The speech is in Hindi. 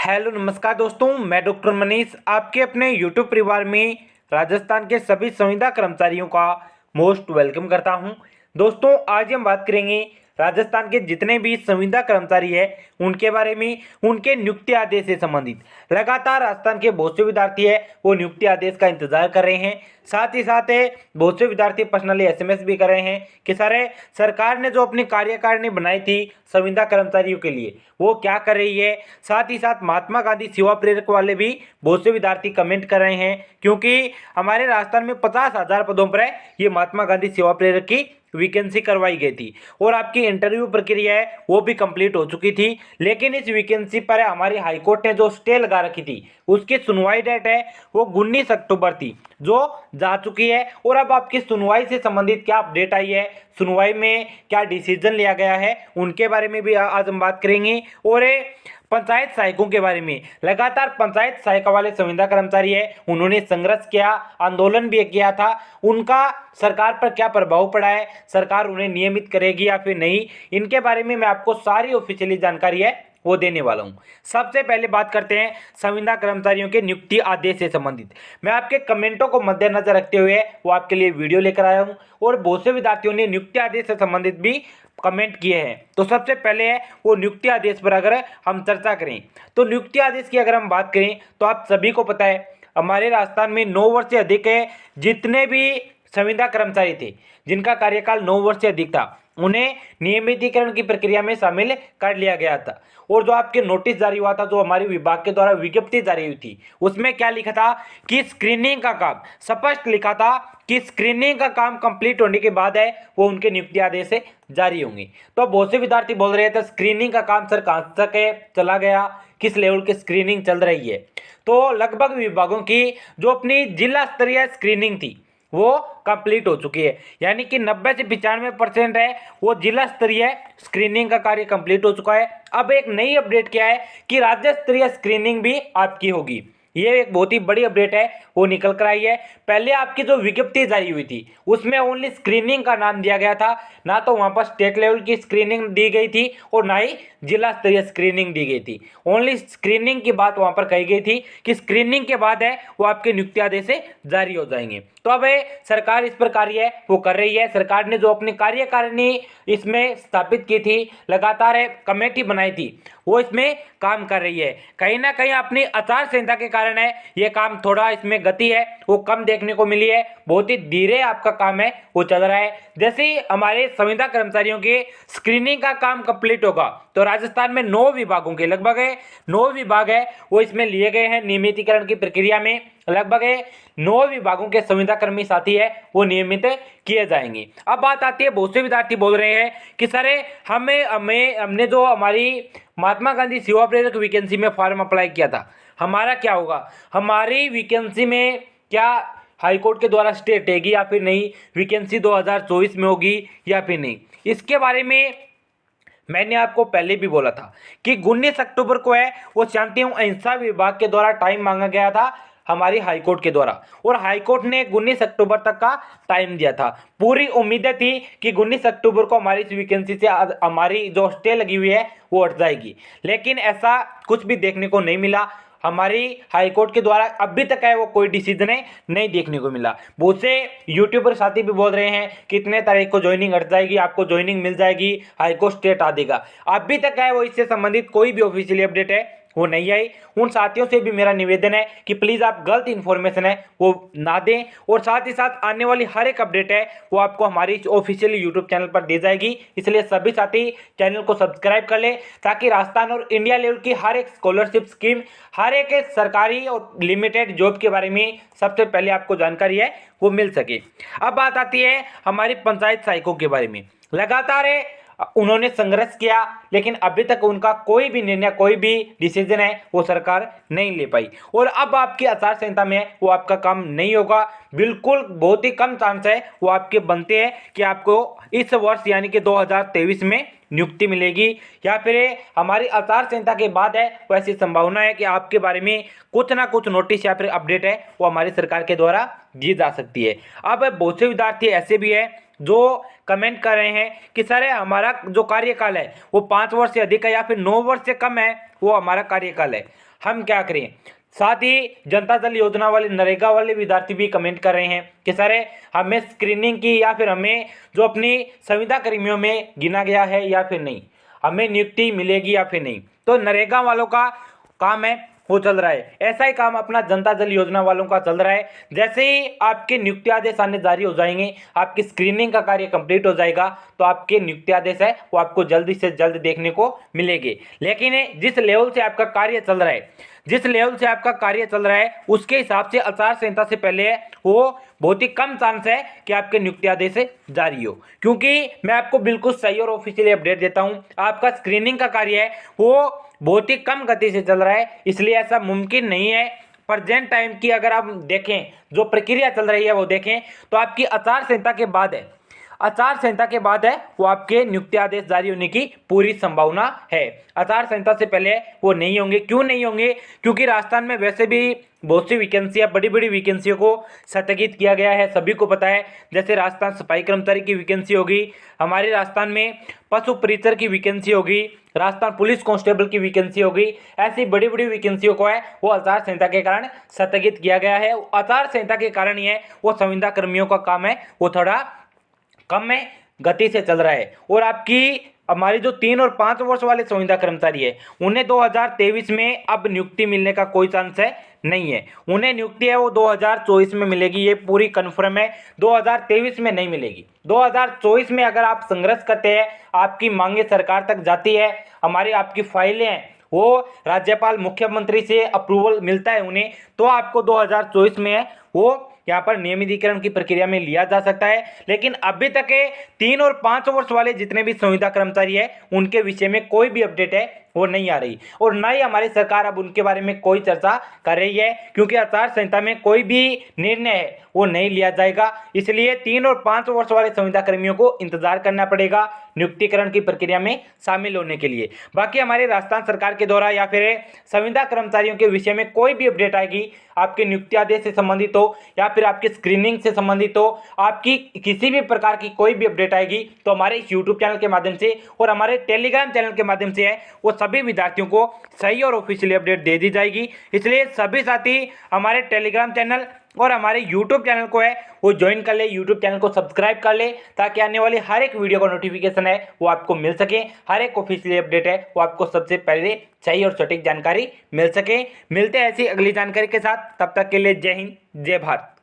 हेलो नमस्कार दोस्तों, मैं डॉक्टर मनीष आपके अपने यूट्यूब परिवार में राजस्थान के सभी संविदा कर्मचारियों का मोस्ट वेलकम करता हूं। दोस्तों आज हम बात करेंगे राजस्थान के जितने भी संविदा कर्मचारी हैं उनके बारे में, उनके नियुक्ति आदेश से संबंधित। लगातार राजस्थान के बहुत से विद्यार्थी है वो नियुक्ति आदेश का इंतजार कर रहे हैं। साथ ही साथ बहुत से विद्यार्थी पर्सनली एसएमएस भी कर रहे हैं कि सर सरकार ने जो अपनी कार्यकारिणी बनाई थी संविदा कर्मचारियों के लिए वो क्या कर रही है। साथ ही साथ महात्मा गांधी सेवा प्रेरक वाले भी बहुत से विद्यार्थी कमेंट कर रहे हैं, क्योंकि हमारे राजस्थान में 50,000 पदों पर ये महात्मा गांधी सेवा प्रेरक की वैकेंसी करवाई गई थी और आपकी इंटरव्यू प्रक्रिया है वो भी कंप्लीट हो चुकी थी। लेकिन इस वैकेंसी पर हमारी हाईकोर्ट ने जो स्टे लगा रखी थी उसकी सुनवाई डेट है वो 19 अक्टूबर थी जो जा चुकी है। और अब आपकी सुनवाई से संबंधित क्या अपडेट आई है, सुनवाई में क्या डिसीजन लिया गया है, उनके बारे में भी आज हम बात करेंगे। और पंचायत सहायकों के बारे में, लगातार पंचायत सहायक वाले संविदा कर्मचारी है उन्होंने संघर्ष किया, आंदोलन भी किया था, उनका सरकार पर क्या प्रभाव पड़ा है, सरकार उन्हें नियमित करेगी या फिर नहीं, इनके बारे में मैं आपको सारी ऑफिशियली जानकारी है वो देने वाला हूं। सबसे पहले बात करते हैं संविदा कर्मचारियों के नियुक्ति आदेश से संबंधित। मैं आपके कमेंटों को मद्देनजर रखते हुए वो आपके लिए वीडियो लेकर आया हूं और बहुत से विद्यार्थियों ने नियुक्ति आदेश से संबंधित भी कमेंट किए हैं। तो सबसे पहले है वो नियुक्ति आदेश पर अगर हम चर्चा करें तो नियुक्ति आदेश की अगर हम बात करें तो आप सभी को पता है हमारे राजस्थान में 9 वर्ष से अधिक है जितने भी संविदा कर्मचारी थे जिनका कार्यकाल 9 वर्ष से अधिक था उन्हें नियमितीकरण की प्रक्रिया में शामिल कर लिया गया था। और जो आपके नोटिस जारी हुआ था, जो हमारे विभाग के द्वारा विज्ञप्ति जारी हुई थी, उसमें क्या लिखा था कि स्क्रीनिंग का काम, स्पष्ट लिखा था कि स्क्रीनिंग का काम कंप्लीट होने के बाद है वो उनके नियुक्ति आदेश से जारी होंगे। तो बहुत से विद्यार्थी बोल रहे थे स्क्रीनिंग का काम सर कहाँ तक है, चला गया, किस लेवल की स्क्रीनिंग चल रही है। तो लगभग विभागों की जो अपनी जिला स्तरीय स्क्रीनिंग थी वो कंप्लीट हो चुकी है, यानी कि 90 से 95% है वो जिला स्तरीय स्क्रीनिंग का कार्य कंप्लीट हो चुका है। अब एक नई अपडेट क्या है कि राज्य स्तरीय स्क्रीनिंग भी आपकी होगी। ये एक बहुत ही बड़ी अपडेट है वो निकल कर आई है। पहले आपकी जो विज्ञप्ति जारी हुई थी उसमें ओनली स्क्रीनिंग का नाम दिया गया था, ना तो वहां पर स्टेट लेवल की स्क्रीनिंग दी गई थी और ना ही जिला स्तरीय स्क्रीनिंग दी गई थी। ओनली स्क्रीनिंग की बात वहां पर कही गई थी कि स्क्रीनिंग के बाद है वो आपके नियुक्ति आदेश से जारी हो जाएंगे। तो अब सरकार इस पर कार्य है वो कर रही है। सरकार ने जो अपनी कार्यकारिणी इसमें स्थापित की थी, लगातार कमेटी बनाई थी, वो इसमें काम कर रही है। कहीं ना कहीं अपनी आचार संहिता के कारण है ये काम थोड़ा इसमें गति है वो कम देखने को मिली है, बहुत ही धीरे आपका काम है वो चल रहा है। जैसे ही हमारे संविदा कर्मचारियों की स्क्रीनिंग का काम कंप्लीट होगा तो राजस्थान में 9 विभागों के लगभग 9 विभाग है वो इसमें लिए गए हैं नियमितीकरण की प्रक्रिया में। लगभग 9 विभागों के संविदा कर्मी साथी है वो नियमित किए जाएंगे। अब बात आती है, बहुत से विद्यार्थी बोल रहे हैं कि सर हमने जो हमारी महात्मा गांधी सेवा प्रेरक वैकेंसी में फॉर्म अप्लाई किया था हमारा क्या होगा, हमारी वैकेंसी में क्या हाईकोर्ट के द्वारा स्टे हटेगी या फिर नहीं, वैकेंसी 2024 में होगी या फिर नहीं। इसके बारे में मैंने आपको पहले भी बोला था कि 19 अक्टूबर को है वो शांति एवं अहिंसा विभाग के द्वारा टाइम मांगा गया था हमारी हाईकोर्ट के द्वारा, और हाईकोर्ट ने 19 अक्टूबर तक का टाइम दिया था। पूरी उम्मीदें थी कि 19 अक्टूबर को हमारी इस वैकेंसी से हमारी जो स्टे लगी हुई है वो हट जाएगी, लेकिन ऐसा कुछ भी देखने को नहीं मिला। हमारी हाईकोर्ट के द्वारा अभी तक है वो कोई डिसीजन नहीं देखने को मिला। बहुत से यूट्यूबर साथी भी बोल रहे हैं कितने तारीख को ज्वाइनिंग हट जाएगी, आपको ज्वाइनिंग मिल जाएगी, हाईकोर्ट स्टे हटा देगा। अभी तक है वो इससे संबंधित कोई भी ऑफिशियल अपडेट है वो नहीं आई। उन साथियों से भी मेरा निवेदन है कि प्लीज़ आप गलत इन्फॉर्मेशन है वो ना दें, और साथ ही साथ आने वाली हर एक अपडेट है वो आपको हमारी ऑफिशियल यूट्यूब चैनल पर दी जाएगी। इसलिए सभी साथी चैनल को सब्सक्राइब कर ले ताकि राजस्थान और इंडिया लेवल की हर एक स्कॉलरशिप स्कीम, हर एक सरकारी और लिमिटेड जॉब के बारे में सबसे पहले आपको जानकारी है वो मिल सके। अब बात आती है हमारी पंचायत सहायकों के बारे में। लगातार उन्होंने संघर्ष किया लेकिन अभी तक उनका कोई भी निर्णय, कोई भी डिसीजन है वो सरकार नहीं ले पाई, और अब आपकी आचार संहिता में वो आपका काम नहीं होगा। बिल्कुल बहुत ही कम चांस है वो आपके बनते हैं कि आपको इस वर्ष यानी कि 2023 में नियुक्ति मिलेगी, या फिर हमारी आचार संहिता के बाद है वो ऐसी संभावना है कि आपके बारे में कुछ ना कुछ नोटिस या फिर अपडेट है वो हमारी सरकार के द्वारा दी जा सकती है। अब बहुत से विद्यार्थी ऐसे भी है जो कमेंट कर रहे हैं कि सर हमारा जो कार्यकाल है वो 5 वर्ष से अधिक है या फिर 9 वर्ष से कम है वो हमारा कार्यकाल है। हम क्या करें। साथ ही जनता दल योजना वाले, नरेगा वाले विद्यार्थी भी कमेंट कर रहे हैं कि सर हमें स्क्रीनिंग की या फिर हमें जो अपनी संविदा कर्मियों में गिना गया है या फिर नहीं, हमें नियुक्ति मिलेगी या फिर नहीं। तो नरेगा वालों का काम है वो चल रहा है, ऐसा ही काम अपना जनता दल योजना वालों का चल रहा है। जैसे ही आपके नियुक्ति आदेश आने जारी हो जाएंगे, आपकी स्क्रीनिंग का कार्य कंप्लीट हो जाएगा, तो आपके नियुक्ति आदेश है वो आपको जल्दी से जल्द देखने को मिलेंगे। लेकिन जिस लेवल से आपका कार्य चल रहा है, जिस लेवल से आपका कार्य चल रहा है उसके हिसाब से आचार संहिता से पहले वो बहुत ही कम चांस है कि आपके नियुक्ति आदेश जारी हो, क्योंकि मैं आपको बिल्कुल सही और ऑफिशियली अपडेट देता हूं, आपका स्क्रीनिंग का कार्य है वो बहुत ही कम गति से चल रहा है, इसलिए ऐसा मुमकिन नहीं है। प्रेजेंट टाइम की अगर आप देखें, जो प्रक्रिया चल रही है वो देखें, तो आपकी आचार संहिता के बाद है, आचार संहिता के बाद है वो आपके नियुक्ति आदेश जारी होने की पूरी संभावना है। आचार संहिता से पहले वो नहीं होंगे। क्यों नहीं होंगे? क्योंकि राजस्थान में वैसे भी बहुत सी वैकेंसियां, बड़ी बड़ी वैकेंसियों को स्थगित किया गया है, सभी को पता है। जैसे राजस्थान सफाई कर्मचारी की वैकेंसी होगी, हमारे राजस्थान में पशु परिचर की वैकेंसी होगी, राजस्थान पुलिस कांस्टेबल की वैकेंसी होगी, ऐसी बड़ी बड़ी वैकेंसियों को है वो आचार संहिता के कारण स्थगित किया गया है। आचार संहिता के कारण ही है वो संविदा कर्मियों का काम है वो थोड़ा कम में गति से चल रहा है। और आपकी हमारी जो 3 और 5 वर्ष वाले संविदा कर्मचारी है उन्हें 2023 में अब नियुक्ति मिलने का कोई चांस है नहीं है। उन्हें नियुक्ति है वो 2024 में मिलेगी, ये पूरी कन्फर्म है। 2023 में नहीं मिलेगी। 2024 में अगर आप संघर्ष करते हैं, आपकी मांगे सरकार तक जाती है, हमारी आपकी फाइलें हैं वो राज्यपाल मुख्यमंत्री से अप्रूवल मिलता है उन्हें, तो आपको 2024 में है वो यहाँ पर नियमितीकरण की प्रक्रिया में लिया जा सकता है। लेकिन अभी तक के 3 और 5 वर्ष वाले जितने भी संविदा कर्मचारी है उनके विषय में कोई भी अपडेट है वो नहीं आ रही, और ना ही हमारी सरकार अब उनके बारे में कोई चर्चा कर रही है, क्योंकि आचार संहिता में कोई भी निर्णय है वो नहीं लिया जाएगा। इसलिए 3 और 5 वर्ष वाले संविदा कर्मियों को इंतजार करना पड़ेगा नियुक्तिकरण की प्रक्रिया में शामिल होने के लिए। बाकी हमारी राजस्थान सरकार के द्वारा या फिर संविदा कर्मचारियों के विषय में कोई भी अपडेट आएगी, आपके नियुक्ति आदेश से संबंधित हो या फिर आपकी स्क्रीनिंग से संबंधित हो, आपकी किसी भी प्रकार की कोई भी अपडेट आएगी, तो हमारे इस यूट्यूब चैनल के माध्यम से और हमारे टेलीग्राम चैनल के माध्यम से है वो सभी विद्यार्थियों को सही और ऑफिशियली अपडेट दे दी जाएगी। इसलिए सभी साथी हमारे टेलीग्राम चैनल और हमारे यूट्यूब चैनल को है वो ज्वाइन कर ले, यूट्यूब चैनल को सब्सक्राइब कर ले, ताकि आने वाली हर एक वीडियो का नोटिफिकेशन है वो आपको मिल सके, हर एक ऑफिशियल अपडेट है वो आपको सबसे पहले सही और सटीक जानकारी मिल सके। मिलते हैं ऐसी अगली जानकारी के साथ, तब तक के लिए जय हिंद, जय भारत।